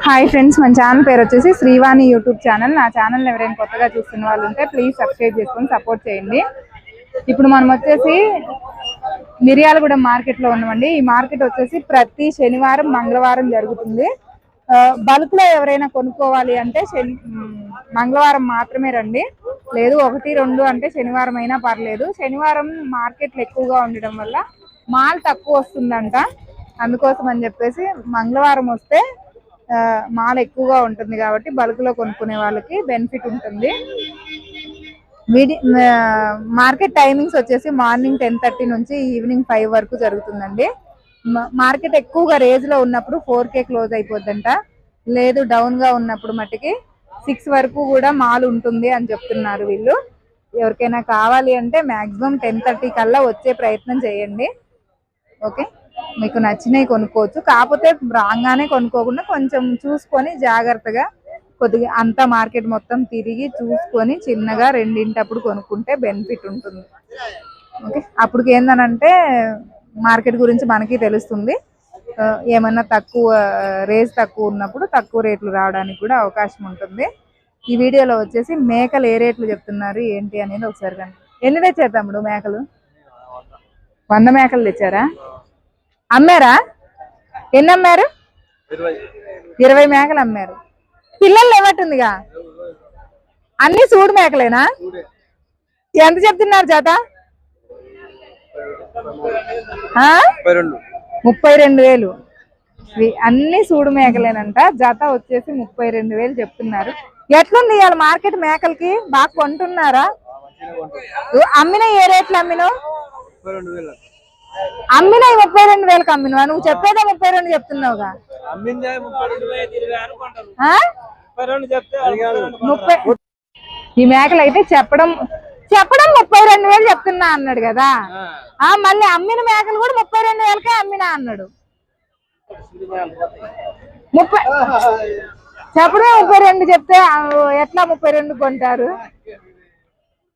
Hi friends, మన channel పేరు వచ్చేసి శ్రీవాణి యూట్యూబ్ ఛానల్. నా ఛానల్ ఎవరైనా కొత్తగా చూస్తున్న వాళ్ళు ఉంటే ప్లీజ్ సబ్స్క్రైబ్ చేసుకొని సపోర్ట్ చేయండి. ఇప్పుడు మనం వచ్చేసి మిర్యాలగూడెం మార్కెట్లో ఉన్నామండి. ఈ మార్కెట్ వచ్చేసి ప్రతి శనివారం మంగళవారం జరుగుతుంది. బల్క్ లో ఎవరైనా కొనుక్కోవాలి అంటే మంగళవారం మాత్రమే రండి, లేదు 1-2 అంటే శనివారం అయినా పర్లేదు. శనివారం మార్కెట్లు ఎక్కువగా ఉండడం వల్ల మాల్ తక్కువ వస్తుందంట. అందుకోసం అని చెప్పేసి మంగళవారం వస్తే మాల్ ఎక్కువగా ఉంటుంది కాబట్టి బల్క్ లో కొనుక్కునే వాళ్ళకి బెనిఫిట్ ఉంటుంది. మార్కెట్ టైమింగ్స్ వచ్చేసి మార్నింగ్ 10:30 నుంచి ఈవినింగ్ 5 వరకు జరుగుతుందండి. మార్కెట్ ఎక్కువగా రేజ్ లో ఉన్నప్పుడు 4కే క్లోజ్ అయిపోద్దంట, లేదు డౌన్ గా ఉన్నప్పుడు మట్టుకి 6 వరకు కూడా మాల్ ఉంటుంది అని చెప్తున్నారు వీళ్ళు. ఎవరికైనా కావాలి అంటే మాక్సిమం 10:30 కల్లా వచ్చే ప్రయత్నం చేయండి. ఓకే, మీకు నచ్చినవి కొనుక్కోవచ్చు. కాకపోతే రాగానే కొనుక్కోకుండా కొంచెం చూసుకొని జాగ్రత్తగా కొద్దిగా అంతా మార్కెట్ మొత్తం తిరిగి చూసుకొని చిన్నగా రెండింటప్పుడు కొనుక్కుంటే బెనిఫిట్ ఉంటుంది. ఓకే, అప్పటికి ఏందనంటే మార్కెట్ గురించి మనకి తెలుస్తుంది. ఏమన్నా రేట్ తక్కువ ఉన్నప్పుడు తక్కువ రేట్లు రావడానికి కూడా అవకాశం ఉంటుంది. ఈ వీడియోలో వచ్చేసి మేకలు ఏ రేట్లు చెప్తున్నారు ఏంటి అనేది ఒకసారి కానీ. ఎన్ని తెచ్చారు తమ్ముడు మేకలు? 100 మేకలు తెచ్చారా? అమ్మారా? ఎన్ని అమ్మారు? 20 మేకలు అమ్మారు. పిల్లలు లేవట్టుందిగా, అన్ని సూడు మేకలేనా? ఎంత చెప్తున్నారు జత? 32,000. అన్ని సూడు మేకలేనంట. జత వచ్చేసి 32,000 చెప్తున్నారు. ఎట్లుంది ఇవాళ మార్కెట్ మేకలకి? బాగా కొంటున్నారా? అమ్మిన ఏ రేట్లు అమ్మినావు? అమ్మినా 32,000కి అమ్మినవా? నువ్వు చెప్పేదే 32 చెప్తున్నావుగా. ఈ మేకలు అయితే చెప్పడం 32,000 చెప్తున్నా అన్నాడు కదా. మళ్ళీ అమ్మిన మేకలు కూడా 32,000కే అమ్మినా అన్నాడు. చెప్పడమే 32 చెప్తే ఎట్లా 32 కొంటారు?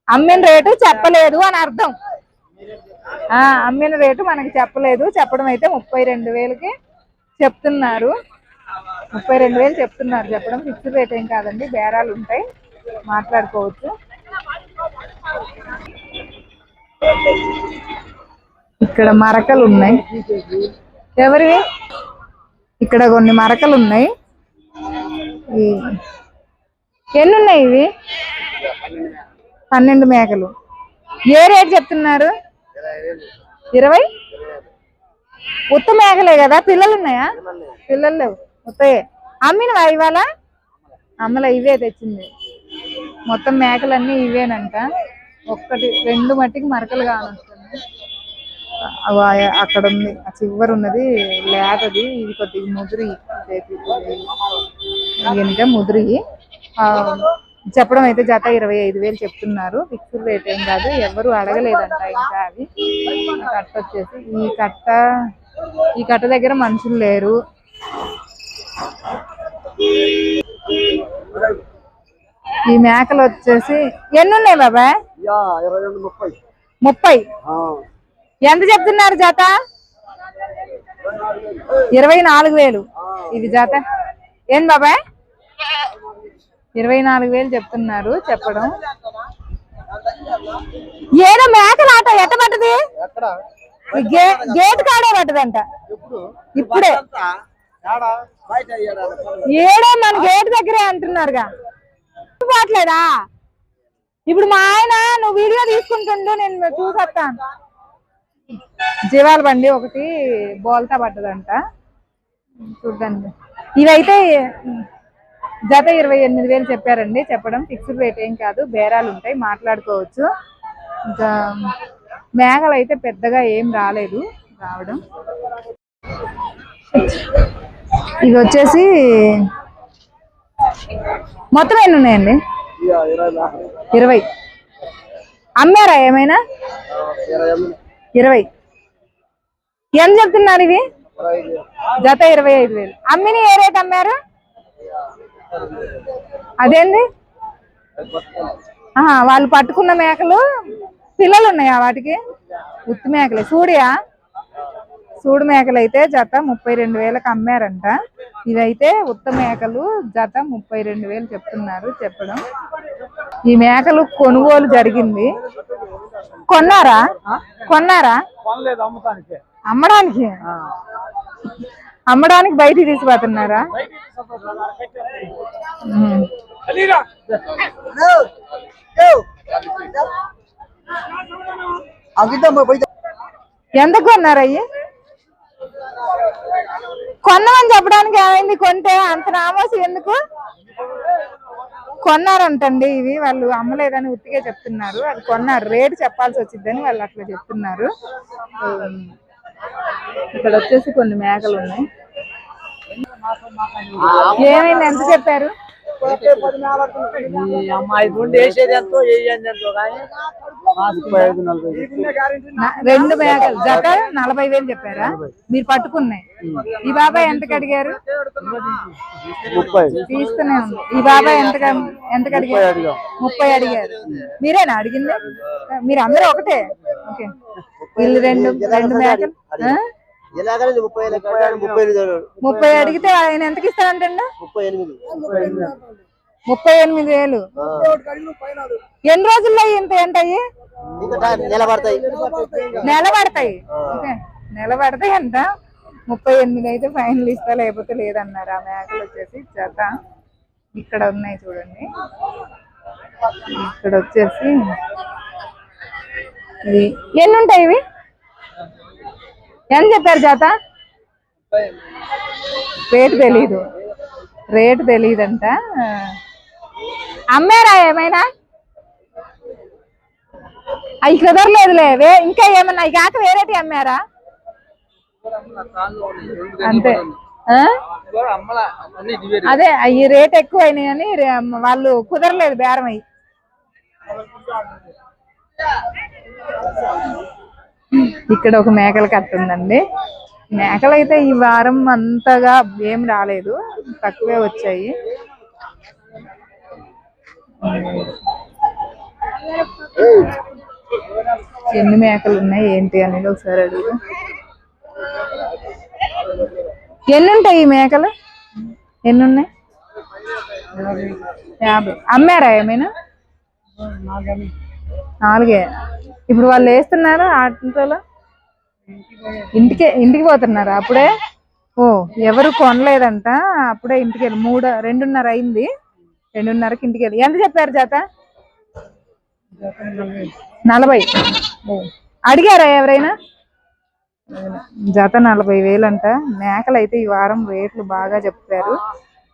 అమ్మిన రేటు చెప్పలేదు అని అర్థం. అమ్మిన రేటు మనకి చెప్పలేదు, చెప్పడం అయితే 32,000కి చెప్తున్నారు. 32,000 చెప్తున్నారు. చెప్పడం ఫిక్స్డ్ రేట్ ఏం కాదండి, బేరాలు ఉంటాయి, మాట్లాడుకోవచ్చు. ఇక్కడ మరకలు ఉన్నాయి. ఎవరివి? ఇక్కడ కొన్ని మరకలు ఉన్నాయి. ఎన్ని ఉన్నాయి ఇవి? 12 మేకలు. ఏ రేట్ చెప్తున్నారు? 20. ఉత్త మేకలే కదా, పిల్లలు ఉన్నాయా? పిల్లలు లేవు, ఉత్తయే. అమ్మినవా ఇవాళ? అమ్మలే, ఇవే తెచ్చింది. మొత్తం మేకలన్నీ ఇవేనంట. 1-2 మట్టికి మరకలు కానొస్తుంది. అక్కడ ఉంది, ఆ చివరి ఉన్నది లేదది. ఇది కొద్దిగా ముదిరి ముదిరి. చెప్పడం అయితే జత 25,000 చెప్తున్నారు. ఫిక్స్డ్ రేట్ ఏం కాదు, ఎవరు అడగలేదంట ఇంకా. అవి కట్ట వచ్చేసి ఈ కట్ట దగ్గర మనుషులు లేరు. ఈ మేకలు వచ్చేసి ఎన్ని ఉన్నాయి బాబాయ్? 30. ఎంత చెప్తున్నారు జత? 24,000 ఇది జత. ఏం బాబాయ్? 24,000 చెప్తున్నారు. చెప్పడం ఏదో మేకలు ఆట ఎట్ట పట్టది? గేట్ కాడే పట్టదంట. ఇప్పుడే ఏడో మన గేట్ దగ్గరే అంటున్నారుగా. పోవట్లేదా? ఇప్పుడు మా ఆయన నువ్వు వీడియో తీసుకుంటుండు, నేను చూసొస్తాను. జీవాల బండి ఒకటి బోల్తా పట్టదంట, చూద్దాండి. ఇవైతే జత 28,000 చెప్పారండి. చెప్పడం ఫిక్స్డ్ రేట్ ఏం కాదు, బేరాలు ఉంటాయి, మాట్లాడుకోవచ్చు. ఇంకా మేకలు అయితే పెద్దగా ఏం రాలేదు రావడం. ఇవి వచ్చేసి మొత్తం ఎన్ని ఉన్నాయండి? 20. అమ్మారా ఏమైనా? 20. ఎంత చెప్తున్నారు ఇవి? జత 25,000. అమ్మిని ఏ రేట్ అమ్మారు? అదేంది? వాళ్ళు పట్టుకున్న మేకలు పిల్లలు ఉన్నాయా వాటికి? ఉత్తి మేకలే. సూడు మేకలు అయితే జత 32,000కి అమ్మారంట. ఇవైతే ఉత్త మేకలు జత 32,000 చెప్తున్నారు చెప్పడం. ఈ మేకలు కొనుగోలు జరిగింది. కొన్నారా అమ్మడానికి అమ్మడానికి బయటికి తీసుకుపోతున్నారా? ఎంత కొన్నారు అయ్యి? కొన్నామని చెప్పడానికి ఏమైంది? కొంటే అంత నామోసి ఎందుకు? కొన్నారంటండి. ఇవి వాళ్ళు అమ్మలేదని ఉత్తిగా చెప్తున్నారు. అది కొన్నారు, రేటు చెప్పాల్సి వచ్చిందని వాళ్ళు అట్లా చెప్తున్నారు. ఇక్కడ వచ్చేసి కొన్ని మేకలు ఉన్నాయి. ఏమైంది? ఎంత చెప్పారు? రెండు మేకలు జత 40,000 చెప్పారా? మీరు పట్టుకున్నాయి. ఈ బాబాయ్ ఎంతకు అడిగారు? తీస్తూనే ఉంది. ఈ బాబాయ్ ఎంతకు అడిగారు? 30 అడిగారు. మీరేనా అడిగింది? మీరు అందరూ ఒకటే? ఓకే. వీళ్ళు రెండు మేకలు 30 అడిగితే ఆయన ఎంతకి ఇస్తారంటండి? 38,000. ఎన్ని రోజుల్లో ఇంత ఏంటయ్యి? నిలబడతాయి. ఓకే, నిలబడతాయి అంట. 38 అయితే ఫైనల్ ఇస్తా, లేకపోతే లేదన్నారు. ఆ మేకలు వచ్చేసి జత ఇక్కడ ఉన్నాయి చూడండి. ఇక్కడ వచ్చేసి ఎన్ని ఉంటాయి ఇవి? ఎంత చెప్పారు జత? రేటు తెలీదంట. అమ్మారా ఏమైనా? అవి కుదరలేదులే. ఇంకా ఏమన్నా అవి కాక వేరేటి అమ్మారా? అంతే. అదే అవి రేట్ ఎక్కువ అయినాయి అని వాళ్ళు కుదరలేదు బేరం అయ్యి. ఇక్కడ ఒక మేకల కట్ట ఉందండి. మేకలు అయితే ఈ వారం అంతగా ఏం రాలేదు, తక్కువే వచ్చాయి. ఎన్ని మేకలు ఉన్నాయి ఏంటి అనేది ఒకసారి అడుగు. ఎన్ని ఉంటాయి ఈ మేకలు? ఎన్ని ఉన్నాయి? 50. అమ్మారా ఏమైనా? 4. ఇప్పుడు వాళ్ళు వేస్తున్నారు ఆటోలో, ఇంటికి పోతున్నారా అప్పుడే? ఓ, ఎవరు కొనలేదంట, అప్పుడే ఇంటికి వెళ్ళి 2:30 అయింది. 2:30కి ఇంటికి వెళ్ళి. ఎంత చెప్పారు జత? 40. అడిగారా ఎవరైనా? జత 40,000 అంట. మేకలు అయితే ఈ వారం రేట్లు బాగా చెప్పారు.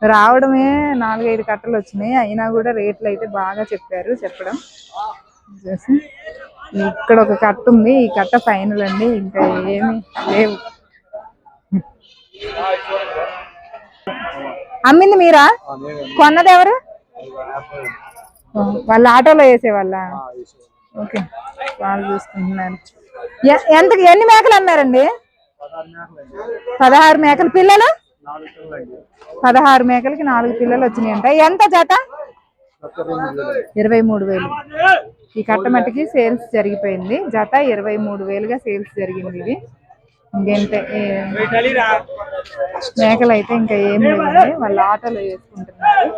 రావడమే 4-5 కట్టలు వచ్చినాయి, అయినా కూడా రేట్లు అయితే బాగా చెప్పడం. ఇక్కడ ఒక కట్ట ఉంది. ఈ కట్ట ఫైనల్ అండి, ఇంకా ఏమి లేవు. అమ్మింది మీరా? కొన్నది ఎవరు? వాళ్ళ ఆటోలో వేసేవాళ్ళ? ఓకే, వాళ్ళు చూసుకుంటున్నారు. ఎన్ని మేకలు అమ్మారండి? 16 మేకలు. పిల్లలు 16 మేకలకి 4 పిల్లలు వచ్చినాయంట. ఎంత జత? 23,000. ఈ కట్ట మట్టికి సేల్స్ జరిగిపోయింది. జత 23,000గా సేల్స్ జరిగింది. ఇది ఇంకేంటే మేకలు అయితే ఇంకా ఏం లేదండి, వాళ్ళు ఆటోలో వేసుకుంటున్నారు.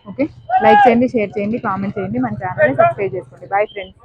ఓకే, లైక్ చేయండి, షేర్ చేయండి, కామెంట్ చేయండి, మన ఛానల్ని సబ్స్క్రైబ్ చేసుకోండి. Bye friends.